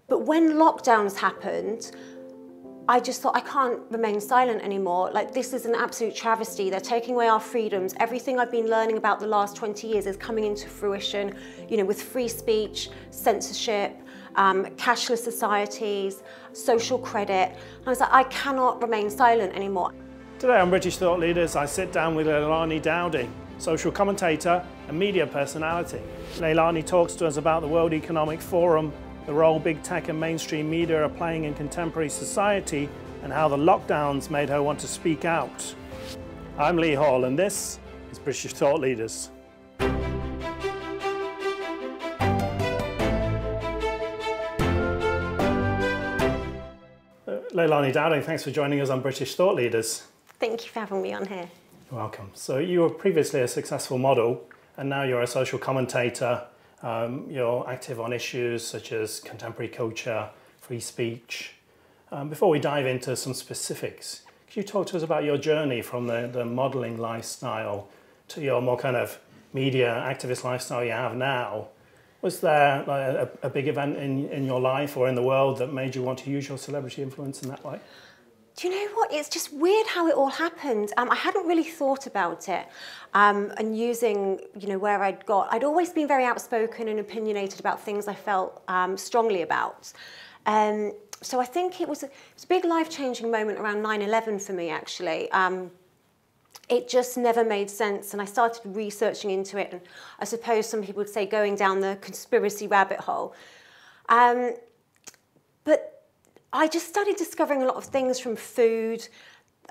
But when lockdowns happened, I just thought, I can't remain silent anymore. Like, this is an absolute travesty. They're taking away our freedoms. Everything I've been learning about the last 20 years is coming into fruition, you know, with free speech, censorship, cashless societies, social credit. And I was like, I cannot remain silent anymore. Today on British Thought Leaders, I sit down with Leilani Dowding, social commentator and media personality. Leilani talks to us about the World Economic Forum, the role big tech and mainstream media are playing in contemporary society, and how the lockdowns made her want to speak out. I'm Lee Hall, and this is British Thought Leaders. Leilani Dowding, thanks for joining us on British Thought Leaders. Thank you for having me on here. You're welcome. So you were previously a successful model, and now you're a social commentator. You're active on issues such as contemporary culture, free speech. Before we dive into some specifics, could you talk to us about your journey from the modelling lifestyle to your more kind of media activist lifestyle you have now? Was there like a big event in your life or in the world that made you want to use your celebrity influence in that way? Do you know what? It's just weird how it all happened. I hadn't really thought about it, and using, you know, where I'd always been very outspoken and opinionated about things I felt strongly about. So I think it was a big life-changing moment around 9/11 for me, actually. It just never made sense, and I started researching into it, and I suppose some people would say going down the conspiracy rabbit hole. But I just started discovering a lot of things from food,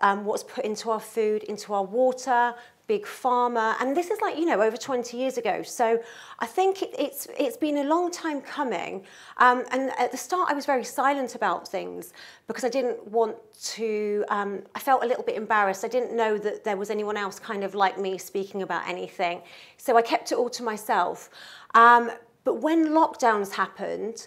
what's put into our food, into our water, big pharma, and this is like, you know, over 20 years ago. So I think it's been a long time coming. And at the start, I was very silent about things because I didn't want to. I felt a little bit embarrassed. I didn't know that there was anyone else kind of like me speaking about anything. So I kept it all to myself. But when lockdowns happened,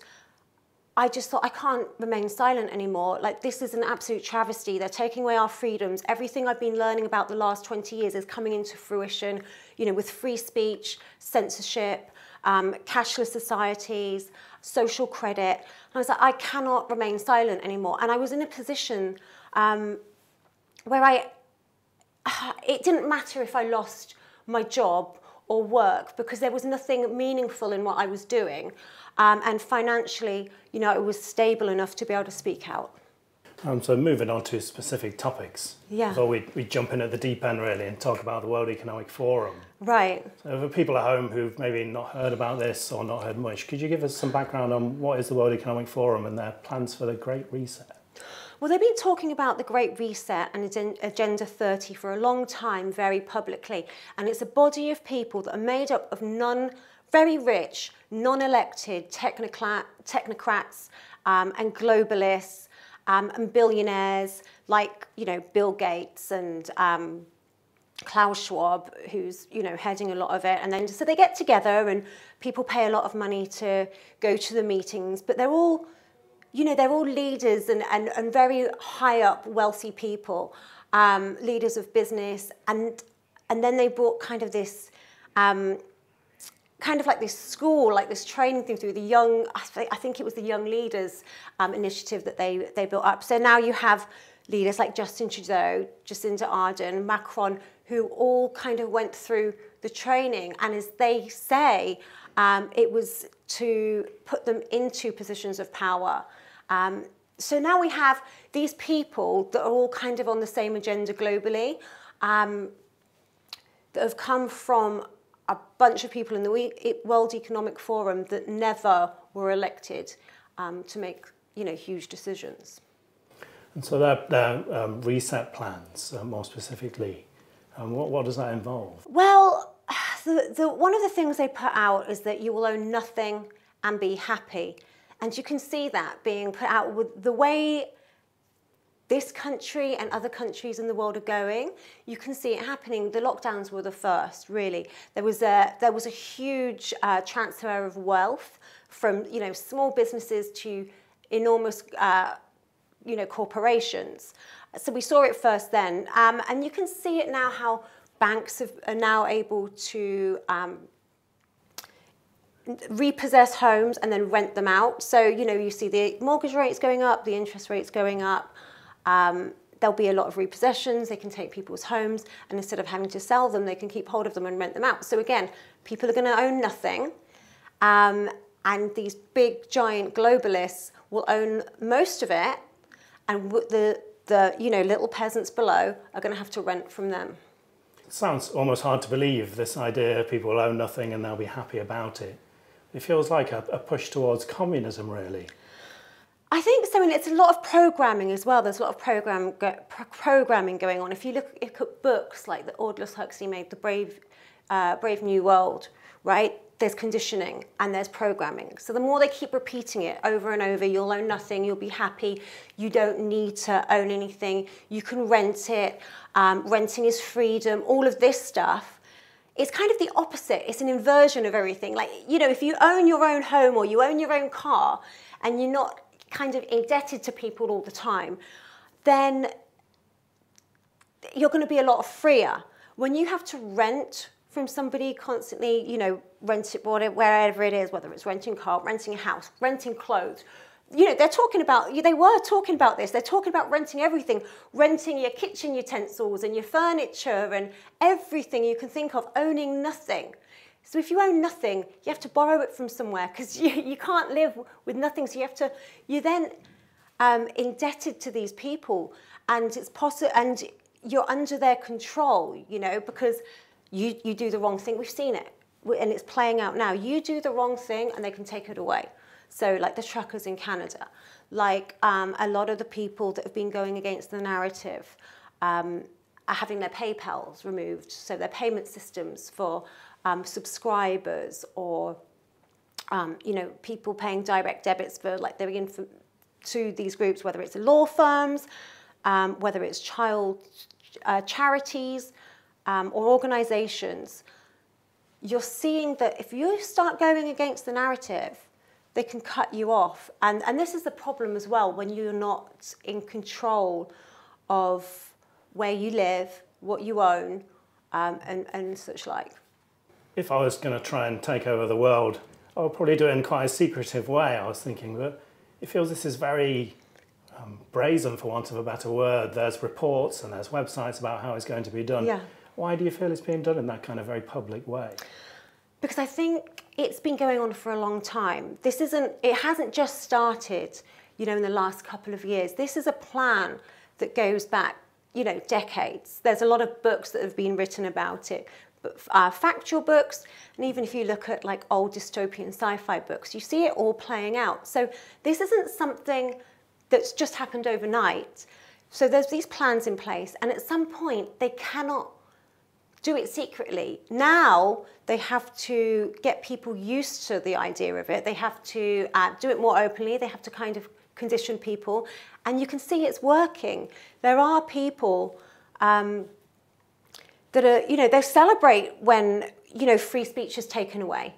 I just thought, I can't remain silent anymore. Like, this is an absolute travesty. They're taking away our freedoms. Everything I've been learning about the last 20 years is coming into fruition, you know, with free speech, censorship, cashless societies, social credit. And I was like, I cannot remain silent anymore. And I was in a position where it didn't matter if I lost my job or work, because there was nothing meaningful in what I was doing. And financially, you know, it was stable enough to be able to speak out. So moving on to specific topics. Yeah. Before we jump in at the deep end really and talk about the World Economic Forum. Right. So for people at home who've maybe not heard about this or not heard much, could you give us some background on what is the World Economic Forum and their plans for the Great Reset? Well, they've been talking about the Great Reset and Agenda 30 for a long time, very publicly. And it's a body of people that are made up of very rich, non-elected technocrats and globalists and billionaires like, you know, Bill Gates and Klaus Schwab, who's, you know, heading a lot of it. And then so they get together and people pay a lot of money to go to the meetings, but they're all, you know, they're all leaders and very high up wealthy people, leaders of business. And then they brought kind of this, kind of like this school, like this training thing through the young, I think it was the Young Leaders initiative that they built up. So now you have leaders like Justin Trudeau, Jacinda Ardern, Macron, who all kind of went through the training. And as they say, it was to put them into positions of power. So now we have these people that are all kind of on the same agenda globally, that have come from a bunch of people in the World Economic Forum that never were elected to make, you know, huge decisions. And so their reset plans, more specifically, what does that involve? Well, one of the things they put out is that you will own nothing and be happy. And you can see that being put out with the way this country and other countries in the world are going. You can see it happening. The lockdowns were the first, really. There was a huge transfer of wealth from, you know, small businesses to enormous, you know, corporations. So we saw it first then, and you can see it now how banks are now able to repossess homes and then rent them out. So, you know, you see the mortgage rates going up, the interest rates going up. There'll be a lot of repossessions. They can take people's homes, and instead of having to sell them, they can keep hold of them and rent them out. So again, people are going to own nothing. And these big, giant globalists will own most of it. And the you know, little peasants below are going to have to rent from them. It sounds almost hard to believe, this idea people will own nothing and they'll be happy about it. It feels like a push towards communism, really. I think so, and it's a lot of programming as well. There's a lot of programming going on. If you look at books like that Aldous Huxley made, The Brave New World, right? There's conditioning and there's programming. So the more they keep repeating it over and over, you'll own nothing, you'll be happy, you don't need to own anything, you can rent it, renting is freedom, all of this stuff. It's kind of the opposite. It's an inversion of everything. Like, you know, if you own your own home or you own your own car and you're not kind of indebted to people all the time, then you're going to be a lot freer. When you have to rent from somebody constantly, you know, rent it wherever it is, whether it's renting a car, renting a house, renting clothes. You know, they were talking about this. They're talking about renting everything, renting your kitchen utensils and your furniture and everything you can think of, owning nothing. So if you own nothing, you have to borrow it from somewhere because you can't live with nothing. So you're then indebted to these people, and it's possible, and you're under their control, you know, because you do the wrong thing. We've seen it, and it's playing out now. You do the wrong thing, and they can take it away. So like the truckers in Canada, like a lot of the people that have been going against the narrative are having their PayPals removed, so their payment systems for subscribers, or you know, people paying direct debits for, like, they're in to these groups, whether it's law firms, whether it's child charities, or organisations. You're seeing that if you start going against the narrative, they can cut you off. And this is the problem as well, when you're not in control of where you live, what you own, and such like. If I was going to try and take over the world, I would probably do it in quite a secretive way, I was thinking. But it feels this is very brazen, for want of a better word. There's reports and there's websites about how it's going to be done. Yeah. Why do you feel it's being done in that kind of very public way? Because I think it's been going on for a long time. It hasn't just started, you know, in the last couple of years. This is a plan that goes back, you know, decades. There's a lot of books that have been written about it, but factual books, and even if you look at like old dystopian sci-fi books, you see it all playing out. So this isn't something that's just happened overnight. So there's these plans in place, and at some point they cannot do it secretly. Now they have to get people used to the idea of it. They have to do it more openly. They have to kind of condition people, and you can see it's working. There are people that are, you know, they celebrate when, you know, free speech is taken away.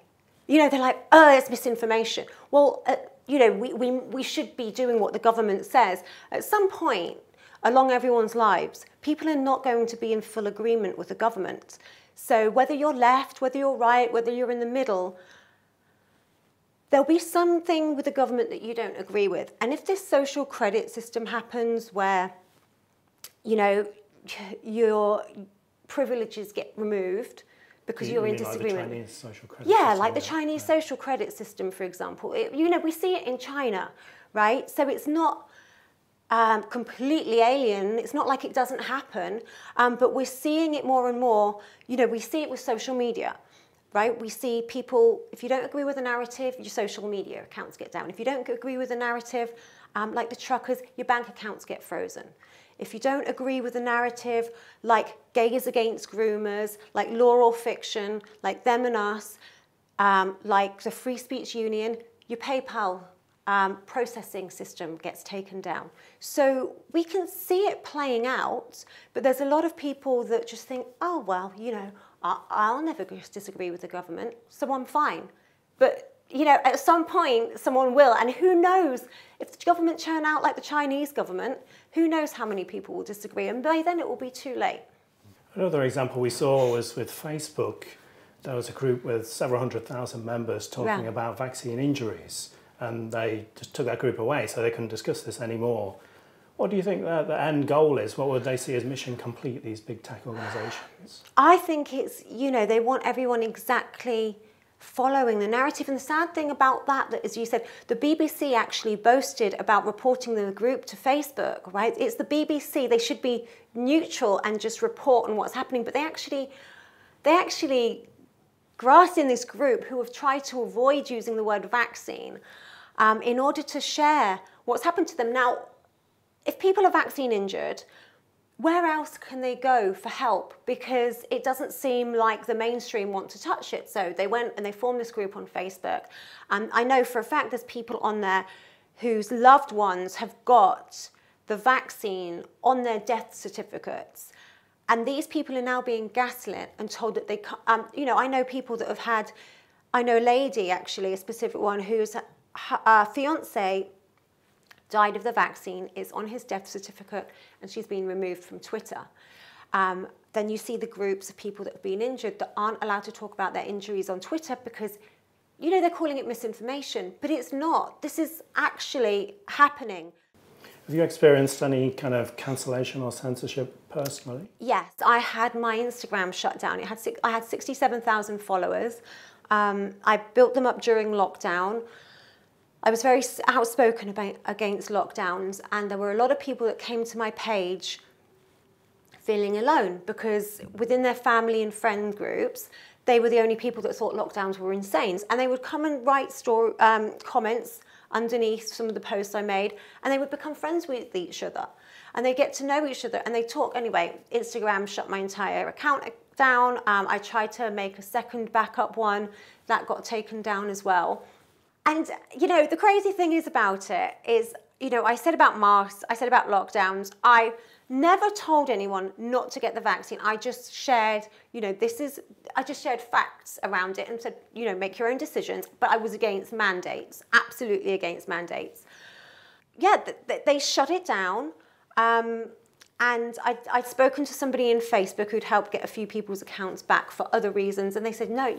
You know, they're like, oh, it's misinformation. Well, you know, we should be doing what the government says. At some point along everyone's lives, people are not going to be in full agreement with the government. So whether you're left, whether you're right, whether you're in the middle, there'll be something with the government that you don't agree with. And if this social credit system happens where, you know, your privileges get removed because you're in disagreement. Like the Chinese social credit system, like the Chinese social credit system, for example. You know, we see it in China, right? So it's not completely alien. It's not like it doesn't happen, but we're seeing it more and more. You know, we see it with social media, right? We see people, if you don't agree with the narrative, your social media accounts get down. If you don't agree with the narrative, like the truckers, your bank accounts get frozen. If you don't agree with the narrative, like gays against groomers, like Law or Fiction, like Them and Us, like the Free Speech Union, your PayPal processing system gets taken down. So we can see it playing out, but there's a lot of people that just think, oh, well, you know, I'll never disagree with the government, so I'm fine. But you know, at some point, someone will, and who knows, if the government churn out like the Chinese government, who knows how many people will disagree, and by then it will be too late. Another example we saw was with Facebook. there was a group with several 100,000 members talking Yeah. about vaccine injuries, and they just took that group away so they couldn't discuss this anymore. What do you think the end goal is? What would they see as mission complete, these big tech organisations? I think it's, they want everyone exactly following the narrative. And the sad thing about that, as you said, the BBC actually boasted about reporting the group to Facebook, right? It's the BBC. They should be neutral and just report on what's happening. But they actually grassed in this group who have tried to avoid using the word vaccine in order to share what's happened to them. Now, if people are vaccine injured, where else can they go for help? Because it doesn't seem like the mainstream want to touch it. So they went and they formed this group on Facebook. I know for a fact there's people on there whose loved ones have got the vaccine on their death certificates. And these people are now being gaslit and told that they can't, I know people that have had, I know a lady actually, a specific one, whose fiance died of the vaccine, is on his death certificate, and she's been removed from Twitter. Then you see the groups of people that have been injured that aren't allowed to talk about their injuries on Twitter because, they're calling it misinformation, but it's not. This is actually happening. Have you experienced any kind of cancellation or censorship personally? Yes, I had my Instagram shut down. I had 67,000 followers. I built them up during lockdown. I was very outspoken against lockdowns, and there were a lot of people that came to my page feeling alone because within their family and friend groups, they were the only people that thought lockdowns were insane. And they would come and write comments underneath some of the posts I made, and they would become friends with each other. And they get to know each other, and they talk. Anyway, Instagram shut my entire account down. I tried to make a second backup one. That got taken down as well. And, the crazy thing is about it is, I said about masks, I said about lockdowns. I never told anyone not to get the vaccine. I just shared, I just shared facts around it and said, make your own decisions. But I was against mandates, absolutely against mandates. Yeah, they shut it down. And I'd spoken to somebody in Facebook who'd helped get a few people's accounts back for other reasons. And they said, no,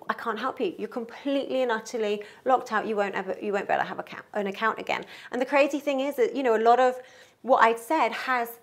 I can't help you. You're completely and utterly locked out. You won't be able to have an account again. And the crazy thing is that, a lot of what I'd said has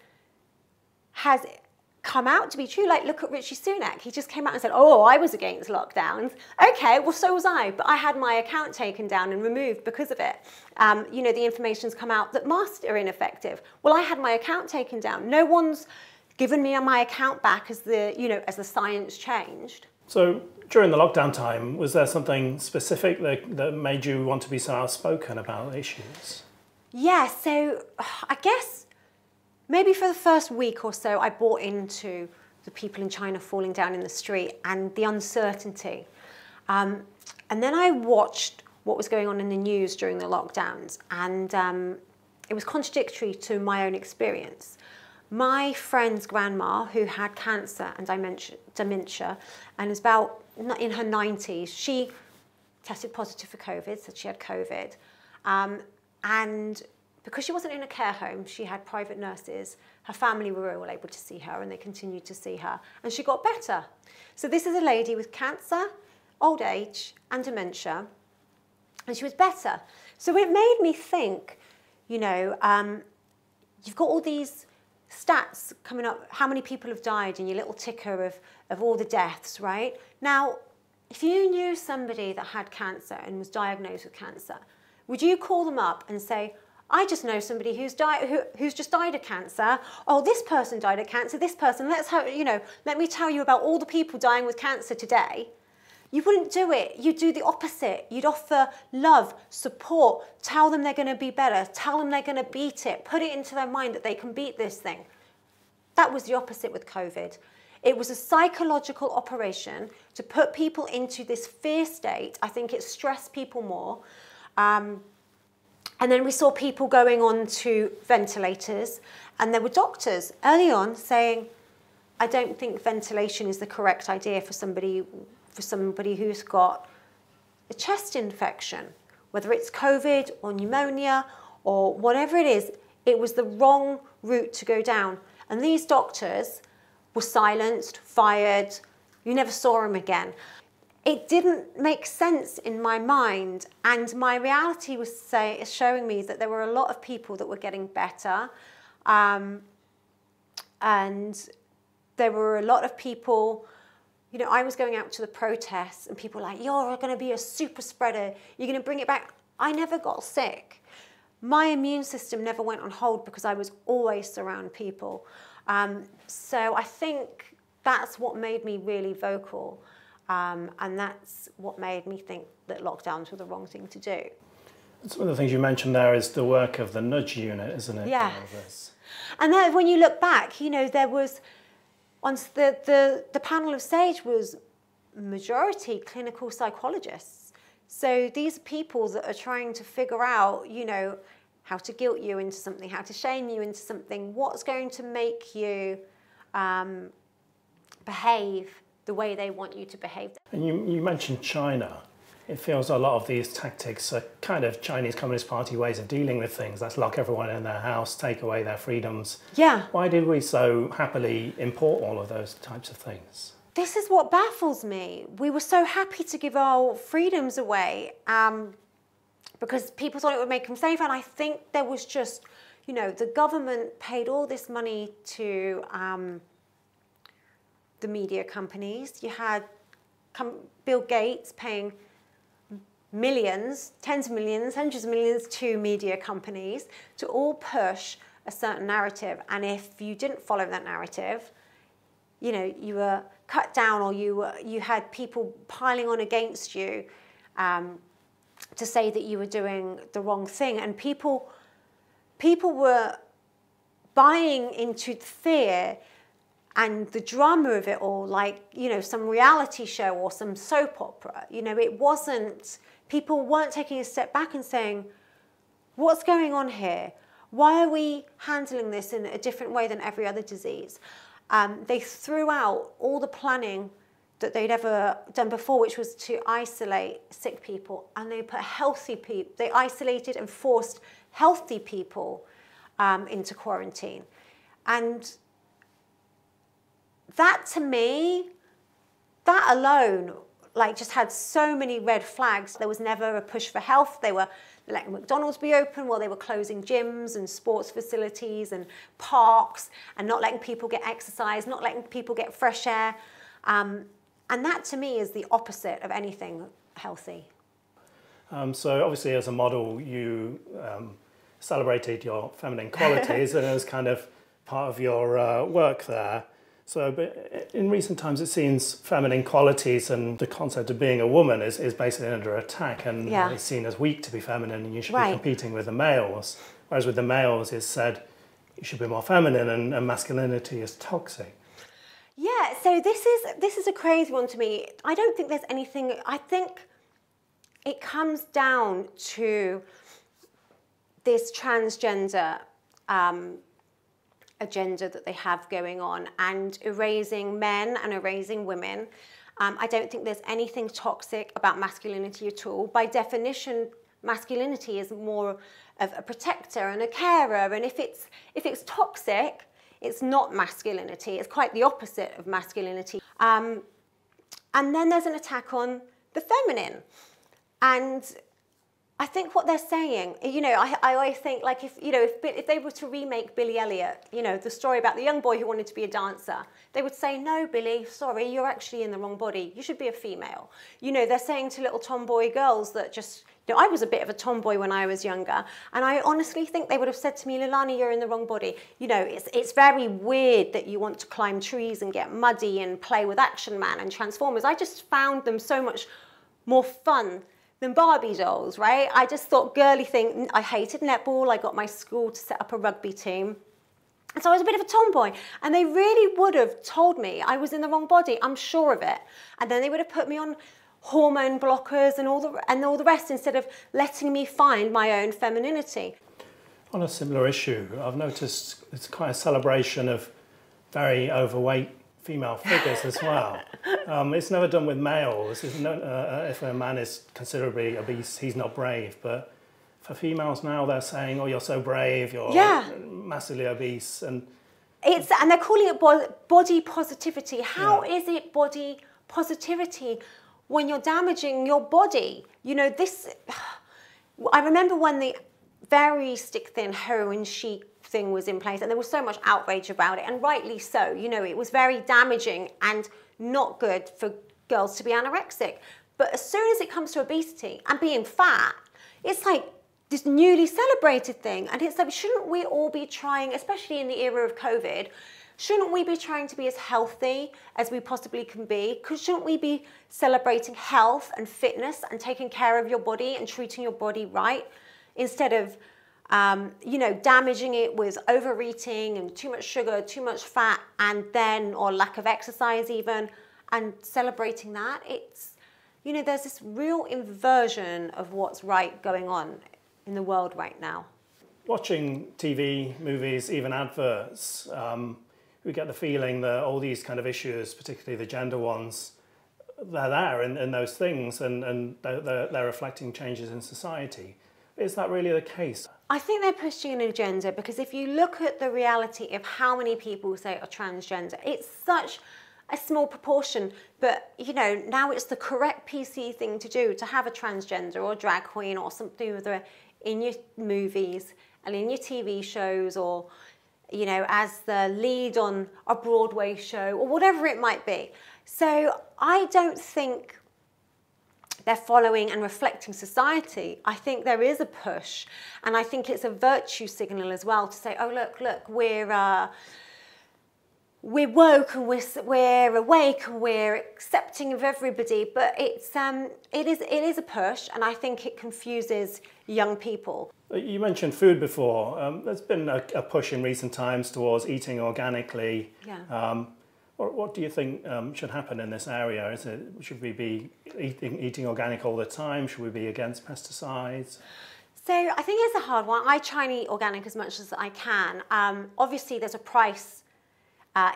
come out to be true. Like, look at Rishi Sunak. He just came out and said, oh, I was against lockdowns. Okay, well, so was I. But I had my account taken down and removed because of it. The information's come out that masks are ineffective. Well, I had my account taken down. No one's given me my account back as the science changed. So during the lockdown time, was there something specific that made you want to be so outspoken about issues? Yeah, so I guess maybe for the first week or so, I bought into the people in China falling down in the street and the uncertainty. And then I watched what was going on in the news during the lockdowns, and it was contradictory to my own experience. My friend's grandma, who had cancer and dementia, and is about in her 90s, she tested positive for COVID, so she had COVID. And because she wasn't in a care home, she had private nurses. Her family were all able to see her, and they continued to see her. And she got better. So this is a lady with cancer, old age, and dementia, and she was better. So it made me think, you've got all these stats coming up, how many people have died in your little ticker of all the deaths, right? Now, if you knew somebody that had cancer and was diagnosed with cancer, would you call them up and say, I just know somebody who's just died of cancer. Oh, this person died of cancer, this person, let me tell you about all the people dying with cancer today. You wouldn't do it. You'd do the opposite. You'd offer love, support, tell them they're going to be better, tell them they're going to beat it, put it into their mind that they can beat this thing. That was the opposite with COVID. It was a psychological operation to put people into this fear state. I think it stressed people more. And then we saw people going on to ventilators, and there were doctors early on saying, I don't think ventilation is the correct idea for somebody who's got a chest infection, whether it's COVID or pneumonia or whatever it is. It was the wrong route to go down. And these doctors were silenced, fired, You never saw him again. It didn't make sense in my mind, and my reality was showing me that there were a lot of people that were getting better, and there were a lot of people, you know, I was going out to the protests and people were like, you're going to be a super spreader, you're going to bring it back. I never got sick. My immune system never went on hold because I was always around people. So I think that's what made me really vocal. And that's what made me think that lockdowns were the wrong thing to do. Some of the things you mentioned there is the work of the nudge unit, isn't it? Yeah. And then when you look back, you know, there was, once the panel of SAGE was majority clinical psychologists. So these are people that are trying to figure out, you know, how to guilt you into something, how to shame you into something, what's going to make you behave the way they want you to behave. And you mentioned China. It feels a lot of these tactics are kind of Chinese Communist Party ways of dealing with things. Let's lock everyone in their house, take away their freedoms. Yeah. Why did we so happily import all of those types of things? This is what baffles me. We were so happy to give our freedoms away because people thought it would make them safer. And I think there was just, you know, the government paid all this money to the media companies. You had Bill Gates paying millions, tens of millions, hundreds of millions to media companies to all push a certain narrative. And if you didn't follow that narrative, you know, you were cut down, or you had people piling on against you to say that you were doing the wrong thing. And people were buying into the fear and the drama of it all, like, you know, some reality show or some soap opera. You know, it wasn't, people weren't taking a step back and saying, what's going on here? Why are we handling this in a different way than every other disease? They threw out all the planning that they'd ever done before, which was to isolate sick people, and they put healthy people, they isolated and forced healthy people into quarantine. And that, to me, that alone, like, just had so many red flags. There was never a push for health. They were letting McDonald's be open while they were closing gyms and sports facilities and parks, and not letting people get exercise, not letting people get fresh air. And that, to me, is the opposite of anything healthy. So obviously, as a model, you celebrated your feminine qualities, and it was kind of part of your work there. So, but in recent times, it seems feminine qualities and the concept of being a woman is basically under attack, and it's seen as weak to be feminine, and you should be competing with the males. Whereas with the males, it's said you should be more feminine, and masculinity is toxic. Yeah, so this is a crazy one to me. I don't think there's anything, I think it comes down to this transgender agenda that they have going on, and erasing men and erasing women. I don't think there's anything toxic about masculinity at all. By definition, masculinity is more of a protector and a carer, and if it's toxic, it's not masculinity. It's quite the opposite of masculinity. And then there's an attack on the feminine. And I think what they're saying, you know, I always think, like, if they were to remake Billy Elliot, you know, the story about the young boy who wanted to be a dancer, they would say, no, Billy, sorry, you're actually in the wrong body. You should be a female. You know, they're saying to little tomboy girls that just, you know, I was a bit of a tomboy when I was younger, and I honestly think they would have said to me, Leilani, you're in the wrong body. You know, it's very weird that you want to climb trees and get muddy and play with Action Man and Transformers. I just found them so much more fun than Barbie dolls, right? I just thought girly thing. I hated netball. I got my school to set up a rugby team. And so I was a bit of a tomboy. And they really would have told me I was in the wrong body. I'm sure of it. And then they would have put me on hormone blockers and all the rest, instead of letting me find my own femininity. On a similar issue, I've noticed it's quite a celebration of very overweight female figures as well. It's never done with males. If a man is considerably obese, he's not brave. But for females now, they're saying, "Oh, you're so brave. You're massively obese," and they're calling it body positivity. How is it body positivity when you're damaging your body. You know, this, I remember when the very stick thin heroin chic thing was in place, and there was so much outrage about it, and rightly so. You know, it was very damaging and not good for girls to be anorexic. But as soon as it comes to obesity and being fat, it's like this newly celebrated thing. And it's like, shouldn't we all be trying, especially in the era of COVID, shouldn't we be trying to be as healthy as we possibly can be? Because shouldn't we be celebrating health and fitness and taking care of your body and treating your body right, instead of you know, damaging it with overeating and too much sugar, too much fat, and then, or lack of exercise even, and celebrating that? It's, you know, there's this real inversion of what's right going on in the world right now. Watching TV, movies, even adverts, we get the feeling that all these kind of issues, particularly the gender ones, they're there in those things, and they're reflecting changes in society. Is that really the case? I think they're pushing an agenda, because if you look at the reality of how many people say are transgender, it's such a small proportion. But, you know, now it's the correct PC thing to do, to have a transgender or a drag queen or something other in your movies and in your TV shows, or, you know, as the lead on a Broadway show or whatever it might be. So I don't think they're following and reflecting society. I think there is a push, and I think it's a virtue signal as well to say, oh, look, we're woke and we're awake and we're accepting of everybody. But it is a push, and I think it confuses young people. You mentioned food before. There's been a push in recent times towards eating organically. Yeah. What do you think should happen in this area? Should we be eating organic all the time? Should we be against pesticides? So I think it's a hard one. I try and eat organic as much as I can. Obviously, there's a price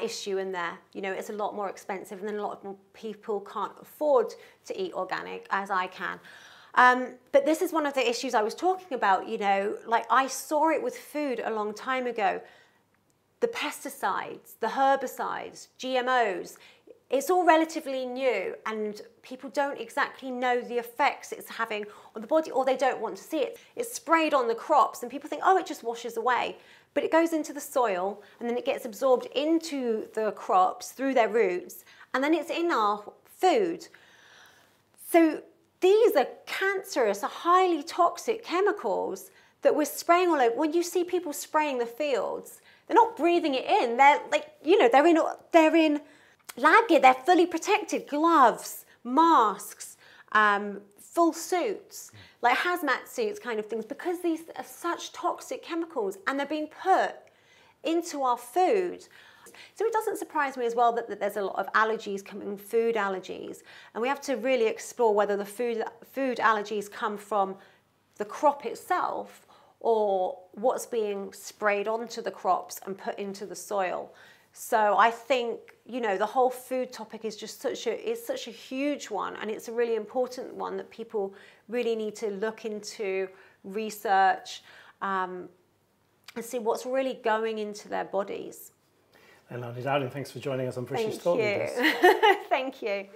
issue in there. You know, it's a lot more expensive, and then a lot more people can't afford to eat organic as I can. But this is one of the issues I was talking about. You know, like, I saw it with food a long time ago. The pesticides, the herbicides, GMOs, it's all relatively new, and people don't exactly know the effects it's having on the body, or they don't want to see it. It's sprayed on the crops, and people think, oh, it just washes away. But it goes into the soil, and then it gets absorbed into the crops through their roots, and then it's in our food. So these are cancerous, highly toxic chemicals that we're spraying all over. When you see people spraying the fields, they're not breathing it in. They're like, you know, they're in lab gear. They're fully protected, gloves, masks, full suits, like hazmat suits kind of things, because these are such toxic chemicals, and they're being put into our food. So it doesn't surprise me as well that there's a lot of allergies coming, food allergies, and we have to really explore whether the food allergies come from the crop itself, or what's being sprayed onto the crops and put into the soil. So I think, you know, the whole food topic is just such a huge one, and it's a really important one that people really need to look into, research, and see what's really going into their bodies. Leilani Dowding, thanks for joining us on British Thank you. Thank you.